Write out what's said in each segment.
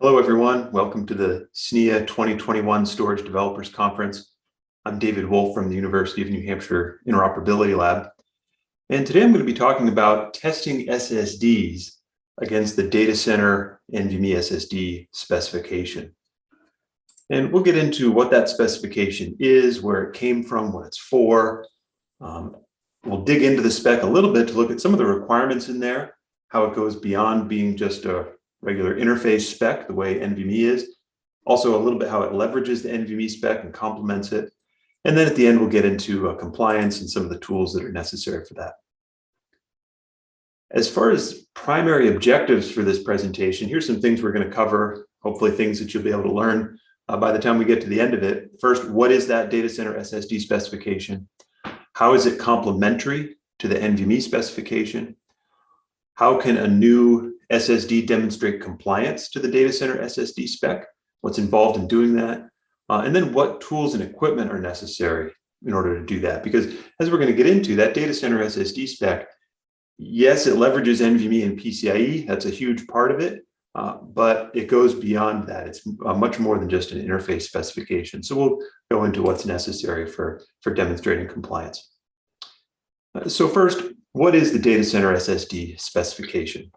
Hello, everyone. Welcome to the SNIA 2021 Storage Developers Conference. I'm David Wolf from the University of New Hampshire Interoperability Lab. And today I'm going to be talking about testing SSDs against the Datacenter NVMe SSD specification. And we'll get into what that specification is, where it came from, what it's for. We'll dig into the spec a little bit to look at some of the requirements in there, how it goes beyond being just a regular interface spec, the way NVMe is. Also a little bit how it leverages the NVMe spec and complements it. And then at the end, we'll get into compliance and some of the tools that are necessary for that. As far as primary objectives for this presentation, here's some things we're going to cover, hopefully things that you'll be able to learn by the time we get to the end of it. First, what is that Datacenter SSD specification? How is it complementary to the NVMe specification? How can a new SSD demonstrate compliance to the Datacenter SSD spec? What's involved in doing that? And then what tools and equipment are necessary in order to do that? Because as we're going to get into, that Datacenter SSD spec, yes, it leverages NVMe and PCIe. That's a huge part of it, but it goes beyond that. It's much more than just an interface specification. So we'll go into what's necessary for demonstrating compliance. So first, what is the Datacenter SSD specification?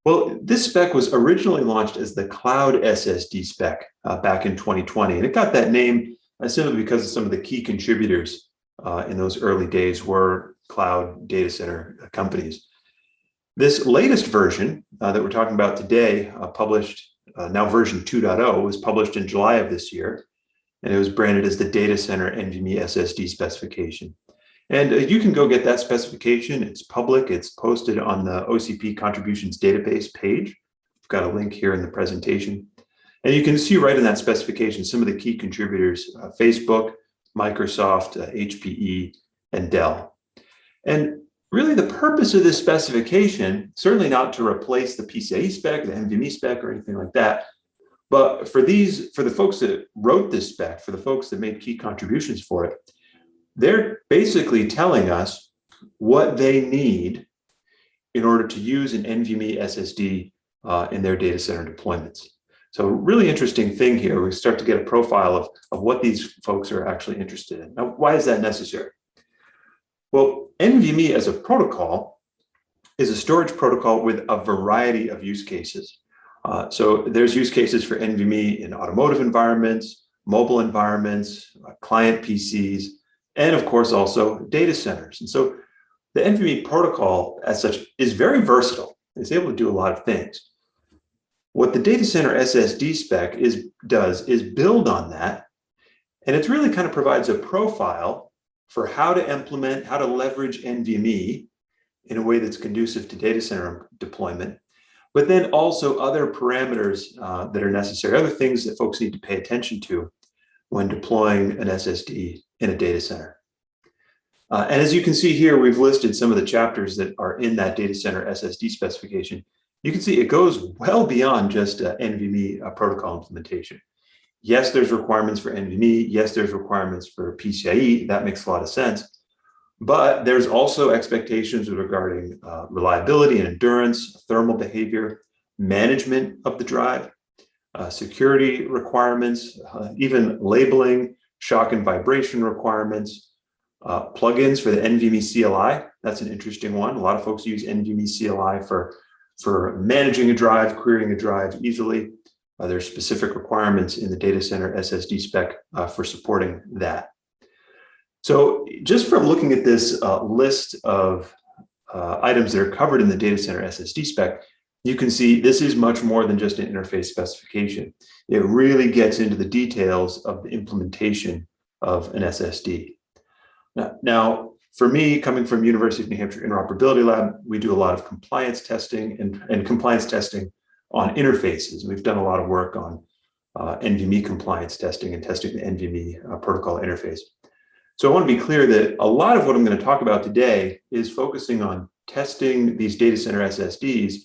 Well, this spec was originally launched as the Cloud SSD spec back in 2020, and it got that name simply because of some of the key contributors in those early days were cloud data center companies. This latest version that we're talking about today, published now version 2.0, was published in July of this year, and it was branded as the Datacenter NVMe SSD specification. And you can go get that specification. It's public. It's posted on the OCP contributions database page. I've got a link here in the presentation. And you can see right in that specification some of the key contributors, Facebook, Microsoft, HPE, and Dell. And really the purpose of this specification, certainly not to replace the PCIe spec, the NVMe spec, or anything like that, but for the folks that wrote this spec, for the folks that made key contributions for it, they're basically telling us what they need in order to use an NVMe SSD in their data center deployments. So really interesting thing here, we start to get a profile of what these folks are actually interested in. Now, why is that necessary? Well, NVMe as a protocol is a storage protocol with a variety of use cases. So there's use cases for NVMe in automotive environments, mobile environments, client PCs, and of course also data centers. And so the NVMe protocol as such is very versatile. It's able to do a lot of things. What the Datacenter SSD spec does is build on that, and it really kind of provides a profile for how to implement, how to leverage NVMe in a way that's conducive to data center deployment, but then also other parameters that are necessary, other things that folks need to pay attention to when deploying an SSD in a data center. And as you can see here, we've listed some of the chapters that are in that Datacenter SSD specification. You can see it goes well beyond just NVMe protocol implementation. Yes, there's requirements for NVMe. Yes, there's requirements for PCIe. That makes a lot of sense. But there's also expectations regarding reliability and endurance, thermal behavior, management of the drive, security requirements, even labeling, shock and vibration requirements, plugins for the NVMe CLI. That's an interesting one. A lot of folks use NVMe CLI for managing a drive, querying a drive easily. There's specific requirements in the Datacenter SSD spec for supporting that. So just from looking at this list of items that are covered in the Datacenter SSD spec, you can see this is much more than just an interface specification. It really gets into the details of the implementation of an SSD. Now, for me, coming from University of New Hampshire Interoperability Lab, we do a lot of compliance testing and compliance testing on interfaces. We've done a lot of work on NVMe compliance testing and testing the NVMe protocol interface. So I want to be clear that a lot of what I'm going to talk about today is focusing on testing these data center SSDs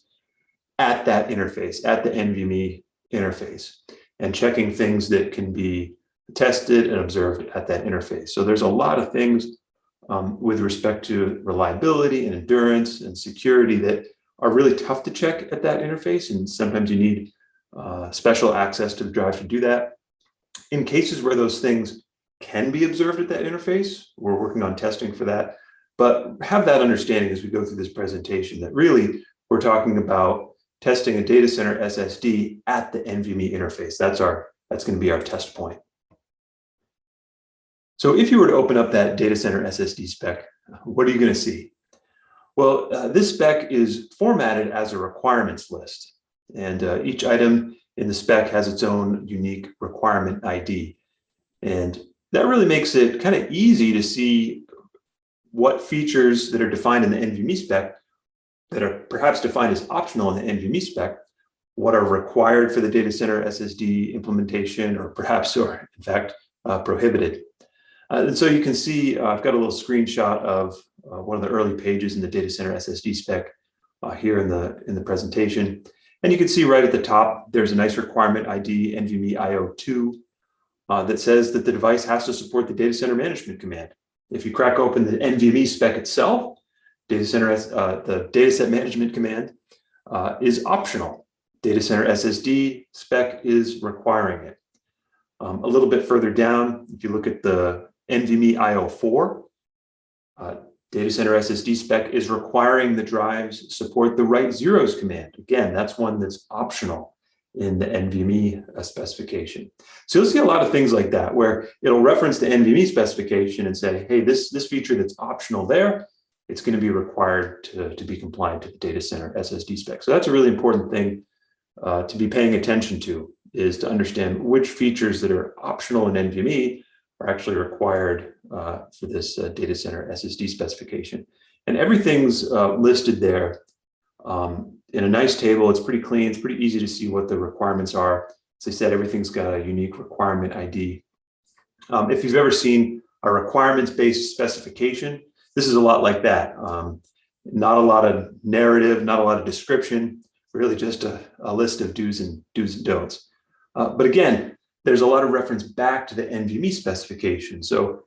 at that interface, at the NVMe interface, and checking things that can be tested and observed at that interface. So there's a lot of things with respect to reliability and endurance and security that are really tough to check at that interface. And sometimes you need special access to the drive to do that. In cases where those things can be observed at that interface, we're working on testing for that, but have that understanding as we go through this presentation that really we're talking about testing a data center SSD at the NVMe interface. That's going to be our test point. So if you were to open up that data center SSD spec, what are you going to see? Well, this spec is formatted as a requirements list, and each item in the spec has its own unique requirement ID. And that really makes it kind of easy to see what features that are defined in the NVMe spec that are perhaps defined as optional in the NVMe spec, what are required for the data center SSD implementation, or in fact, prohibited. And so you can see, I've got a little screenshot of one of the early pages in the data center SSD spec here in the presentation. And you can see right at the top, there's a nice requirement ID, NVMe IO2, that says that the device has to support the data center management command. If you crack open the NVMe spec itself, the dataset management command is optional. Data center SSD spec is requiring it. A little bit further down, if you look at the NVMe IO4, data center SSD spec is requiring the drives support the write zeros command. Again, that's one that's optional in the NVMe specification. So you'll see a lot of things like that, where it'll reference the NVMe specification and say, hey, this feature that's optional there, it's going to be required to be compliant to the data center SSD spec. So that's a really important thing to be paying attention to, is to understand which features that are optional in NVMe are actually required for this data center SSD specification. And everything's listed there in a nice table. It's pretty clean. It's pretty easy to see what the requirements are. As I said, everything's got a unique requirement ID. If you've ever seen a requirements-based specification, this is a lot like that. Not a lot of narrative, not a lot of description, really just a list of do's and don'ts. But again, there's a lot of reference back to the NVMe specification. So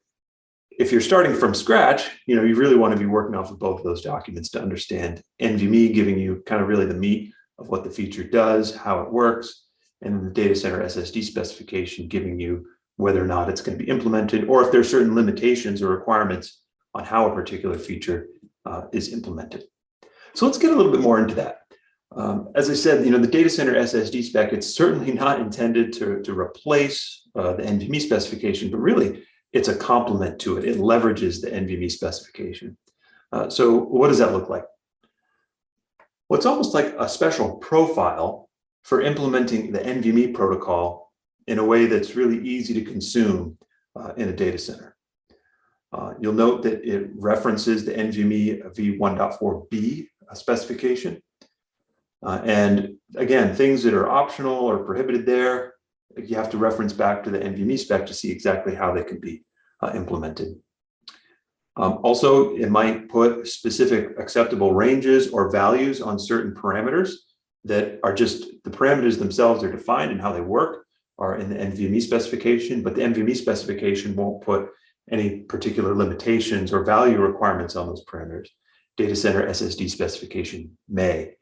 if you're starting from scratch, you really want to be working off of both of those documents to understand NVMe, giving you kind of really the meat of what the feature does, how it works, and then the data center SSD specification giving you whether or not it's going to be implemented, or if there's certain limitations or requirements on how a particular feature is implemented. So let's get a little bit more into that. As I said, the data center SSD spec, it's certainly not intended to replace the NVMe specification, but really it's a complement to it. It leverages the NVMe specification. So what does that look like? Well, it's almost like a special profile for implementing the NVMe protocol in a way that's really easy to consume in a data center. You'll note that it references the NVMe v1.4b specification. And again, things that are optional or prohibited there, you have to reference back to the NVMe spec to see exactly how they can be implemented. Also, it might put specific acceptable ranges or values on certain parameters that are just the parameters themselves are defined and how they work are in the NVMe specification, but the NVMe specification won't put any particular limitations or value requirements on those parameters. Data center SSD specification may.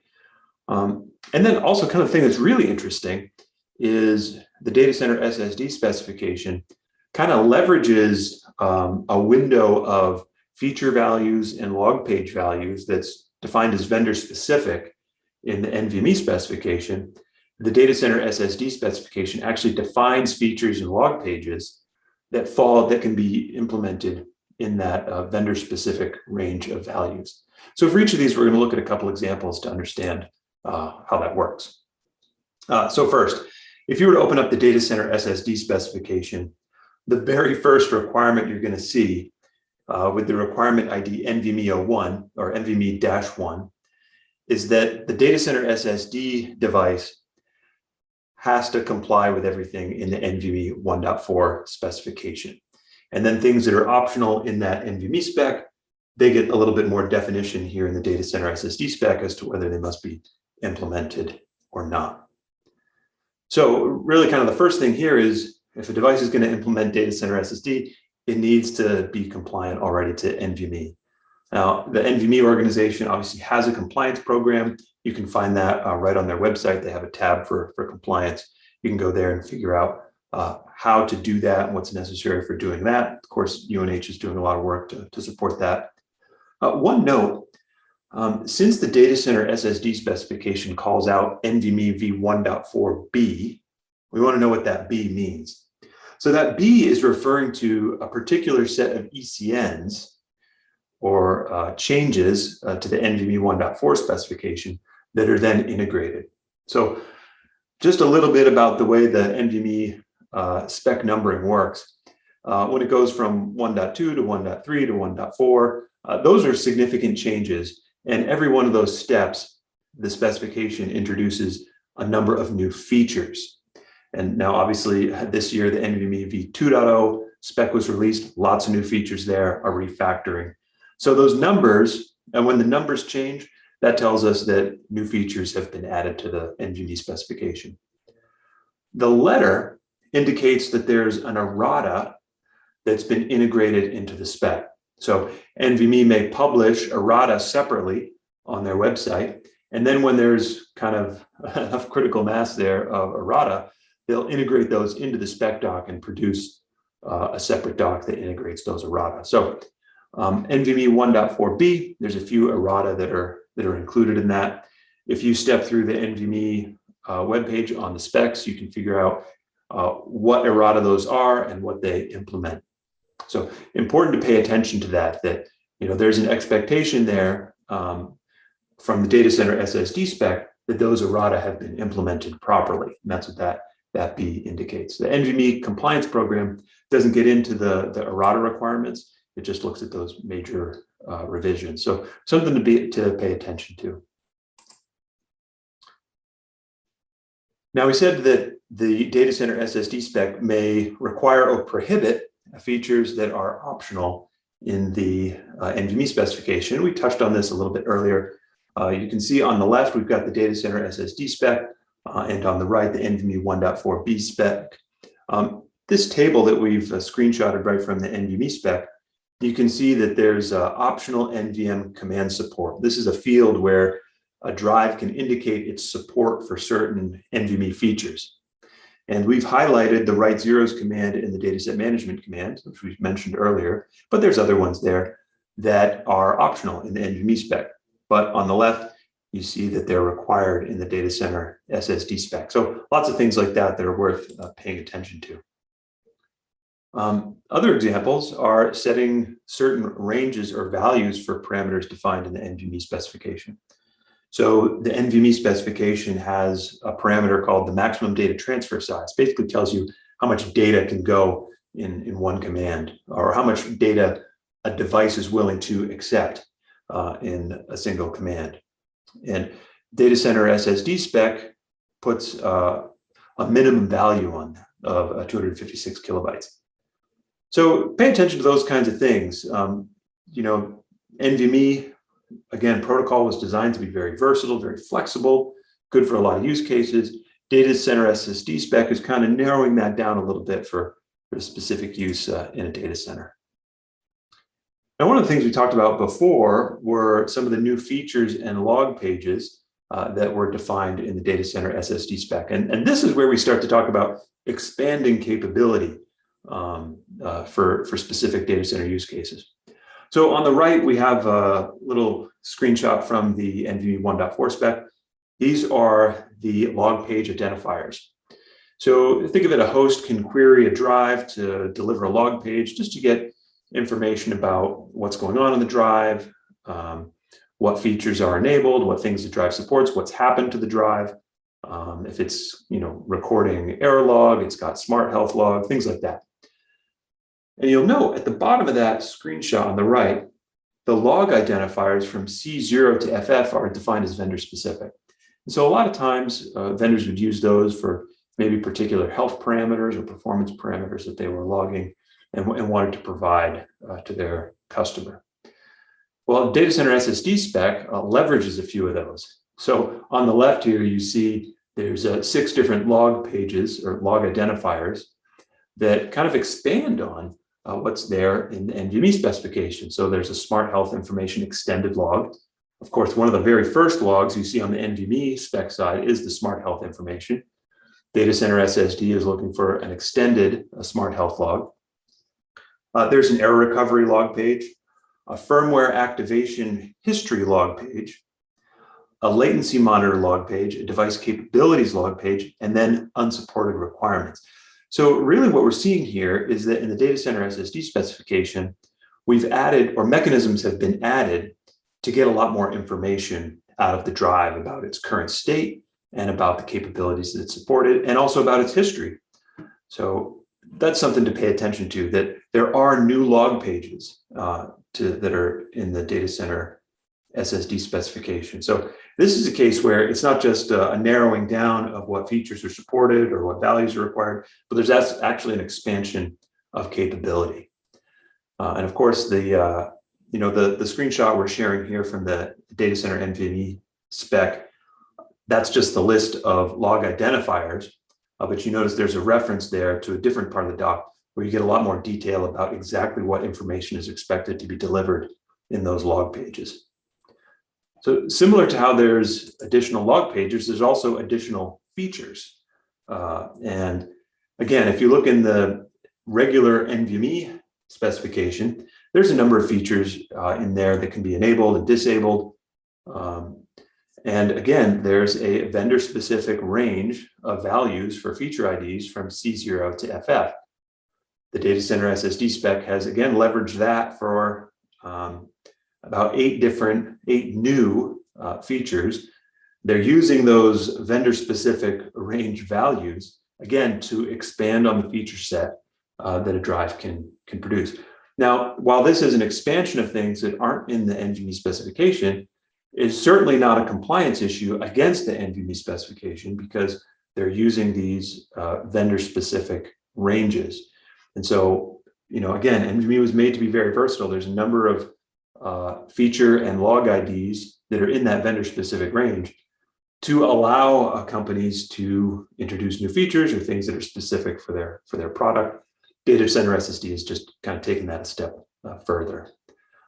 And then also kind of thing that's really interesting is the data center SSD specification kind of leverages a window of feature values and log page values that's defined as vendor specific in the NVMe specification. The data center SSD specification actually defines features and log pages that can be implemented in that vendor specific range of values. So for each of these, we're going to look at a couple examples to understand how that works. So first, if you were to open up the data center SSD specification, the very first requirement you're going to see with the requirement ID NVMe01 or NVMe-1 is that the data center SSD device has to comply with everything in the NVMe 1.4 specification. And then things that are optional in that NVMe spec, they get a little bit more definition here in the data center SSD spec as to whether they must be implemented or not. So really kind of the first thing here is if a device is going to implement data center SSD, it needs to be compliant already to NVMe. Now, the NVMe organization obviously has a compliance program. You can find that right on their website. They have a tab for compliance. You can go there and figure out how to do that and what's necessary for doing that. Of course, UNH is doing a lot of work to support that. One note, since the data center SSD specification calls out NVMe v1.4b, we want to know what that B means. So that B is referring to a particular set of ECNs or changes to the NVMe 1.4 specification that are then integrated. So just a little bit about the way the NVMe spec numbering works. When it goes from 1.2 to 1.3 to 1.4, those are significant changes. And every one of those steps, the specification introduces a number of new features. And now, obviously, this year, the NVMe v2.0 spec was released. Lots of new features there, a refactoring. So those numbers, and when the numbers change, that tells us that new features have been added to the NVMe specification. The letter indicates that there's an errata that's been integrated into the spec. So NVMe may publish errata separately on their website, and then when there's kind of enough critical mass there of errata, they'll integrate those into the spec doc and produce a separate doc that integrates those errata. So NVMe 1.4b, there's a few errata that are included in that. If you step through the NVMe webpage on the specs, you can figure out what errata those are and what they implement. So important to pay attention to that there's an expectation there from the data center SSD spec that those errata have been implemented properly. And that's what that B indicates. The NVMe compliance program doesn't get into the errata requirements. It just looks at those major revisions. So something to pay attention to. Now, we said that the data center SSD spec may require or prohibit features that are optional in the NVMe specification. We touched on this a little bit earlier. You can see on the left, we've got the data center SSD spec, and on the right, the NVMe 1.4b spec. This table that we've screenshotted right from the NVMe spec, you can see that there's optional NVM command support. This is a field where a drive can indicate its support for certain NVMe features. And we've highlighted the write zeros command in the dataset management command, which we mentioned earlier, but there's other ones there that are optional in the NVMe spec. But on the left, you see that they're required in the data center SSD spec. So lots of things like that are worth paying attention to. Other examples are setting certain ranges or values for parameters defined in the NVMe specification. So the NVMe specification has a parameter called the maximum data transfer size. Basically tells you how much data can go in one command, or how much data a device is willing to accept in a single command. And data center SSD spec puts a minimum value on that of 256 kilobytes. So pay attention to those kinds of things. NVMe, again, protocol was designed to be very versatile, very flexible, good for a lot of use cases. Data center SSD spec is kind of narrowing that down a little bit for specific use in a data center. Now, one of the things we talked about before were some of the new features and log pages that were defined in the data center SSD spec. And this is where we start to talk about expanding capability for specific data center use cases. So on the right, we have a little screenshot from the NVMe 1.4 spec. These are the log page identifiers. So think of it, a host can query a drive to deliver a log page just to get information about what's going on the drive, what features are enabled, what things the drive supports, what's happened to the drive. If it's recording error log, it's got smart health log, things like that. And you'll note at the bottom of that screenshot on the right, the log identifiers from C0 to FF are defined as vendor specific. And so a lot of times vendors would use those for maybe particular health parameters or performance parameters that they were logging and wanted to provide to their customer. Well, data center SSD spec leverages a few of those. So on the left here, you see there's 6 different log pages or log identifiers that kind of expand on what's there in the NVMe specification. So there's a Smart Health Information Extended log. Of course, one of the very first logs you see on the NVMe spec side is the Smart Health Information. Datacenter SSD is looking for an extended Smart Health log. There's an error recovery log page, a firmware activation history log page, a latency monitor log page, a device capabilities log page, and then unsupported requirements. So really what we're seeing here is that in the Datacenter SSD specification, we've added, or mechanisms have been added to get a lot more information out of the drive about its current state and about the capabilities that it's supported, and also about its history. So that's something to pay attention to, that there are new log pages that are in the Datacenter SSD specification. So this is a case where it's not just a narrowing down of what features are supported or what values are required, but there's actually an expansion of capability. And of course, the screenshot we're sharing here from the Datacenter NVMe spec, that's just the list of log identifiers, but you notice there's a reference there to a different part of the doc where you get a lot more detail about exactly what information is expected to be delivered in those log pages. So similar to how there's additional log pages, there's also additional features. And again, if you look in the regular NVMe specification, there's a number of features in there that can be enabled and disabled. And again, there's a vendor-specific range of values for feature IDs from C0 to FF. The Datacenter SSD spec has again leveraged that for about 8 new features. They're using those vendor-specific range values, again, to expand on the feature set that a drive can produce. Now, while this is an expansion of things that aren't in the NVMe specification, it's certainly not a compliance issue against the NVMe specification because they're using these vendor-specific ranges. And so, again, NVMe was made to be very versatile. There's a number of feature and log IDs that are in that vendor-specific range to allow companies to introduce new features or things that are specific for their product. Datacenter SSD is just kind of taking that a step further.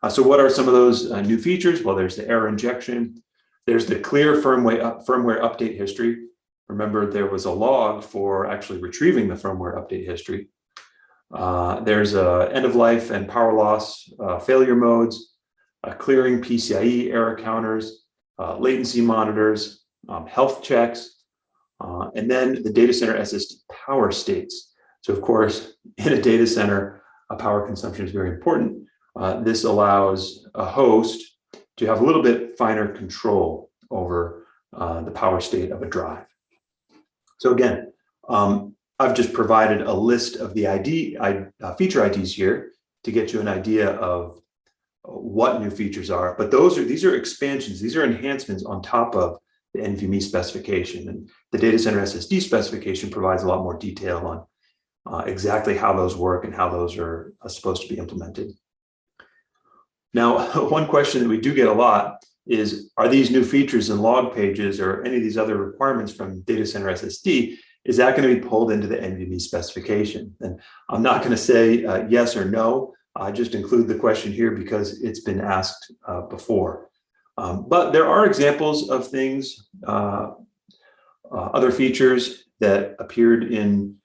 So what are some of those new features? Well, there's the error injection. There's the clear firmware update history. Remember, there was a log for actually retrieving the firmware update history. There's end of life and power loss failure modes, clearing PCIe error counters, latency monitors, health checks, and then the Datacenter SSD power states. So of course, in a data center, power consumption is very important. This allows a host to have a little bit finer control over the power state of a drive. So again, I've just provided a list of the feature IDs here to get you an idea of what new features are. But these are expansions, these are enhancements on top of the NVMe specification. And the Datacenter SSD specification provides a lot more detail on exactly how those work and how those are supposed to be implemented. Now, one question that we do get a lot is, are these new features and log pages or any of these other requirements from Datacenter SSD, is that going to be pulled into the NVMe specification? And I'm not going to say yes or no. I just include the question here because it's been asked before. But there are examples of things, other features that appeared in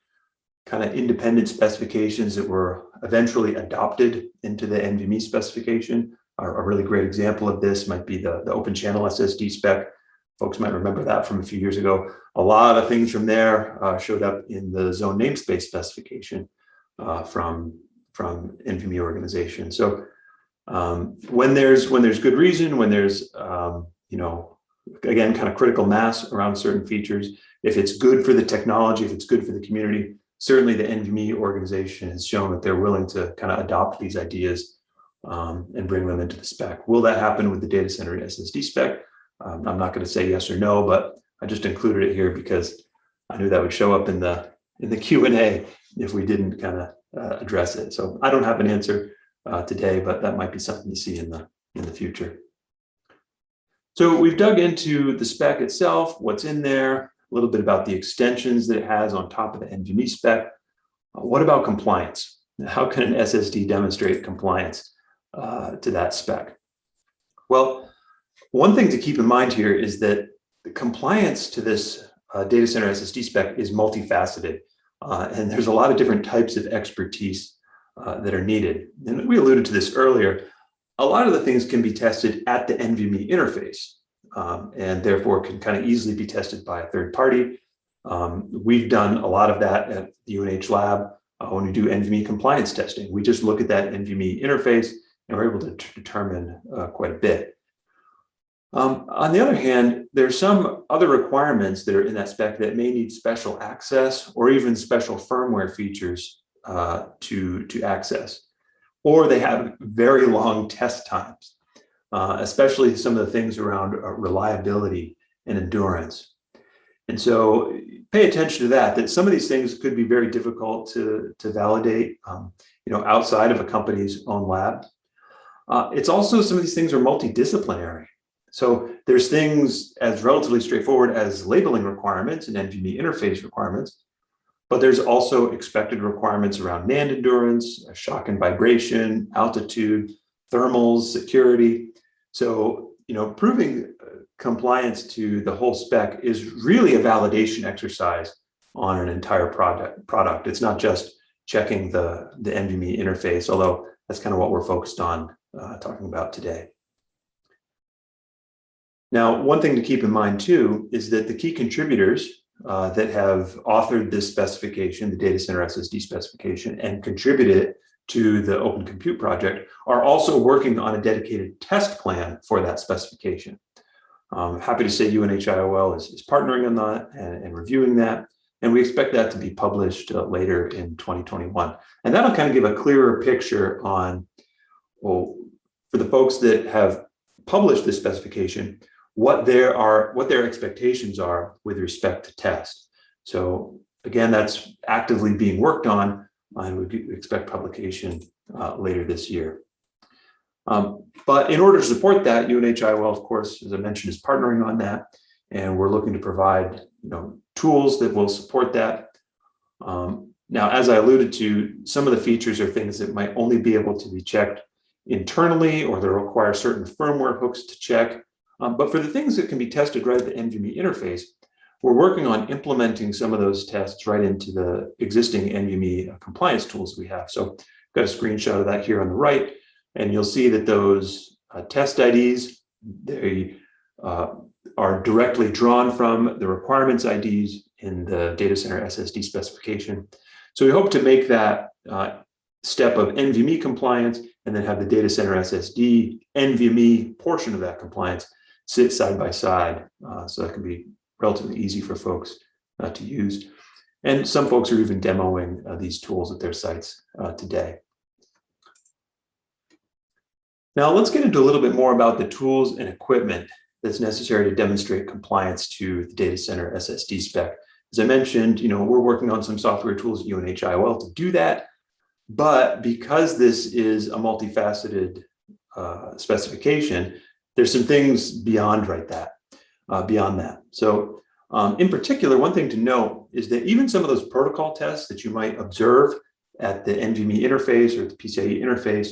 kind of independent specifications that were eventually adopted into the NVMe specification. A really great example of this might be the Open Channel SSD spec. Folks might remember that from a few years ago. A lot of things from there showed up in the zone namespace specification from NVMe organization. So when there's good reason, when there's again kind of critical mass around certain features, if it's good for the technology, if it's good for the community, certainly the NVMe organization has shown that they're willing to kind of adopt these ideas and bring them into the spec. Will that happen with the Datacenter SSD spec? I'm not going to say yes or no, but I just included it here because I knew that would show up in the Q&A if we didn't kind of address it. So I don't have an answer today, but that might be something to see in the future. So we've dug into the spec itself, what's in there, a little bit about the extensions that it has on top of the NVMe spec. What about compliance? How can an SSD demonstrate compliance to that spec? Well, one thing to keep in mind here is that the compliance to this data center SSD spec is multifaceted, and there's a lot of different types of expertise that are needed. And we alluded to this earlier. A lot of the things can be tested at the NVMe interface, and therefore can kind of easily be tested by a third party. We've done a lot of that at the UNH lab when we do NVMe compliance testing. We just look at that NVMe interface and we're able to determine quite a bit. On the other hand, there's some other requirements that are in that spec that may need special access or even special firmware features to access, or they have very long test times, especially some of the things around reliability and endurance. And so pay attention to that some of these things could be very difficult to validate, outside of a company's own lab. It's also, some of these things are multidisciplinary. So there's things as relatively straightforward as labeling requirements and NVMe interface requirements, but there's also expected requirements around NAND endurance, shock and vibration, altitude, thermals, security. So, proving compliance to the whole spec is really a validation exercise on an entire product. It's not just checking the NVMe interface, although that's kind of what we're focused on talking about today. Now, one thing to keep in mind too is that the key contributors that have authored this specification, the data center SSD specification, and contributed to the Open Compute project are also working on a dedicated test plan for that specification. I'm happy to say UNH-IOL is partnering on that and reviewing that, and we expect that to be published later in 2021. And that'll kind of give a clearer picture on, well, for the folks that have published this specification, what their expectations are with respect to test. So again, that's actively being worked on, and we expect publication later this year. But in order to support that, UNH-IOL, of course, as I mentioned, is partnering on that, and we're looking to provide tools that will support that. Now, as I alluded to, some of the features are things that might only be able to be checked internally, or that require certain firmware hooks to check. But for the things that can be tested right at the NVMe interface, we're working on implementing some of those tests right into the existing NVMe compliance tools we have. So I've got a screenshot of that here on the right, and you'll see that those test IDs, they are directly drawn from the requirements IDs in the data center SSD specification. So we hope to make that step of NVMe compliance and then have the data center SSD NVMe portion of that compliance sit side by side. So that can be relatively easy for folks to use. And some folks are even demoing these tools at their sites today. Now let's get into a little bit more about the tools and equipment that's necessary to demonstrate compliance to the data center SSD spec. As I mentioned, we're working on some software tools at UNH-IOL to do that. But because this is a multifaceted specification, there's some things beyond that. So in particular, one thing to note is that even some of those protocol tests that you might observe at the NVMe interface or the PCIe interface,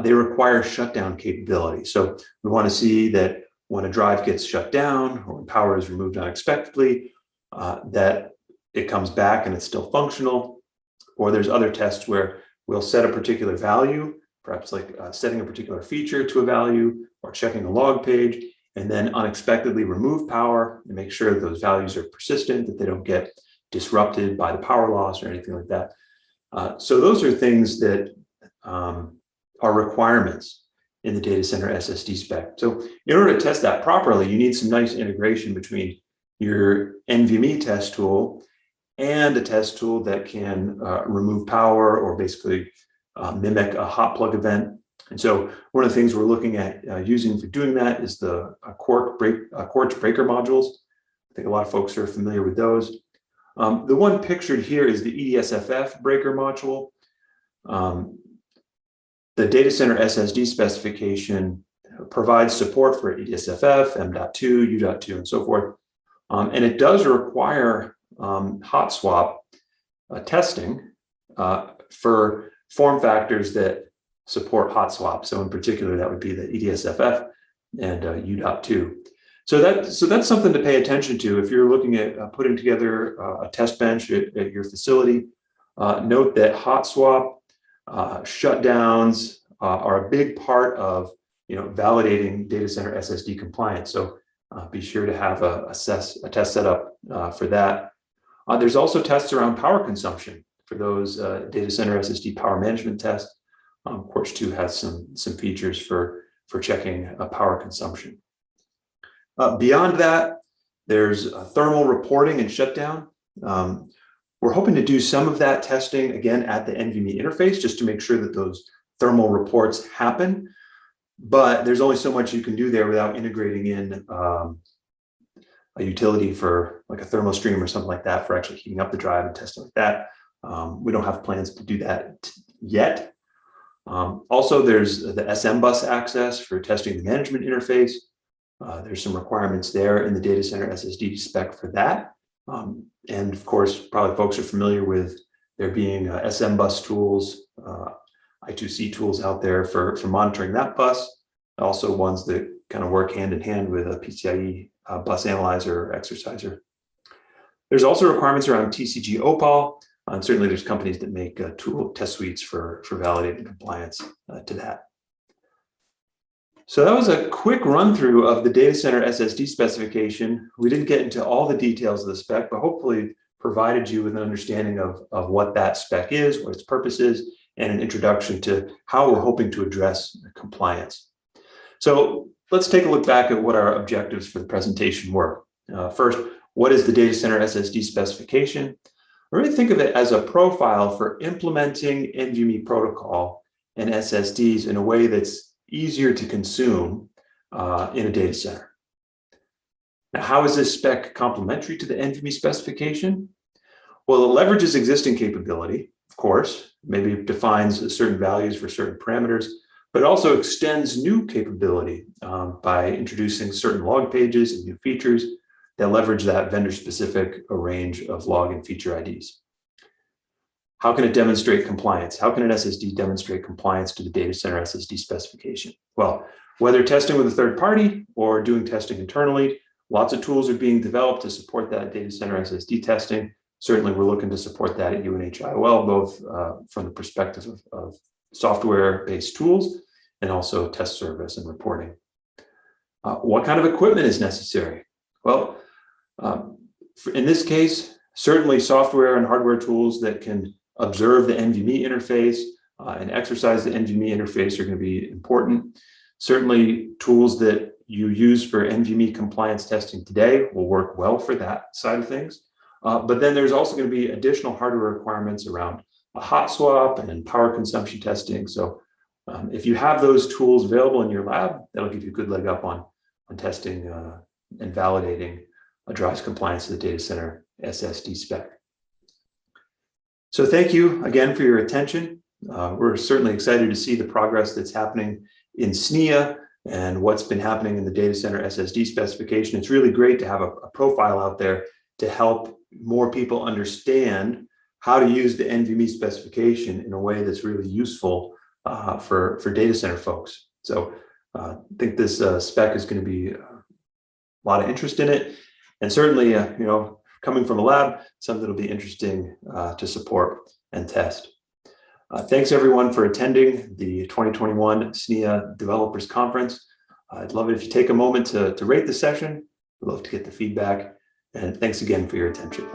they require shutdown capability. So we want to see that when a drive gets shut down or when power is removed unexpectedly, that it comes back and it's still functional. Or there's other tests where we'll set a particular value, perhaps like setting a particular feature to a value or checking a log page, and then unexpectedly remove power and make sure that those values are persistent, that they don't get disrupted by the power loss or anything like that. So those are things that are requirements in the data center SSD spec. So in order to test that properly, you need some nice integration between your NVMe test tool and a test tool that can remove power or basically mimic a hot plug event. And so one of the things we're looking at using for doing that is the Quartz breaker modules. I think a lot of folks are familiar with those. The one pictured here is the EDSFF breaker module. The data center SSD specification provides support for EDSFF, M.2, U.2, and so forth. And it does require hot swap testing but for form factors that support hot swap. So in particular, that would be the EDSFF and U.2. So that's something to pay attention to if you're looking at putting together a test bench at your facility. Note that hot swap shutdowns are a big part of validating data center SSD compliance. So be sure to have a test set up for that. There's also tests around power consumption for those data center SSD power management tests. Quartz 2 has some features for checking power consumption. Beyond that, there's thermal reporting and shutdown. We're hoping to do some of that testing again at the NVMe interface just to make sure that those thermal reports happen. But there's only so much you can do there without integrating in a utility for like a thermal stream or something like that for actually heating up the drive and testing like that. We don't have plans to do that yet. Also, there's the SM bus access for testing the management interface. There's some requirements there in the data center SSD spec for that. And of course, probably folks are familiar with there being SM bus tools, I2C tools out there for monitoring that bus. Also ones that kind of work hand in hand with a PCIe bus analyzer or exerciser. There's also requirements around TCG OPAL. And certainly there's companies that make tool test suites for validating compliance to that. So that was a quick run through of the data center SSD specification. We didn't get into all the details of the spec, but hopefully provided you with an understanding of what that spec is, what its purpose is, and an introduction to how we're hoping to address compliance. So let's take a look back at what our objectives for the presentation were. First, what is the data center SSD specification? Really think of it as a profile for implementing NVMe protocol and SSDs in a way that's easier to consume in a data center. Now, how is this spec complementary to the NVMe specification? Well, it leverages existing capability, of course, maybe defines certain values for certain parameters, but also extends new capability by introducing certain log pages and new features that leverage that vendor-specific range of log and feature IDs. How can it demonstrate compliance? How can an SSD demonstrate compliance to the data center SSD specification? Well, whether testing with a third party or doing testing internally, lots of tools are being developed to support that data center SSD testing. Certainly, we're looking to support that at UNH-IOL, both from the perspective of software-based tools and also test service and reporting. What kind of equipment is necessary? Well, in this case, certainly software and hardware tools that can observe the NVMe interface and exercise the NVMe interface are going to be important. Certainly, tools that you use for NVMe compliance testing today will work well for that side of things. But then there's also going to be additional hardware requirements around a hot swap and power consumption testing. So if you have those tools available in your lab, that'll give you a good leg up on testing and validating a drive's compliance to the data center SSD spec. So thank you again for your attention. We're certainly excited to see the progress that's happening in SNIA and what's been happening in the data center SSD specification. It's really great to have a profile out there to help more people understand how to use the NVMe specification in a way that's really useful for data center folks. So I think this spec is going to be a lot of interest in it. And certainly, coming from a lab, something that'll be interesting to support and test. Thanks everyone for attending the 2021 SNIA Developers Conference. I'd love it if you take a moment to rate the session. We'd love to get the feedback. And thanks again for your attention.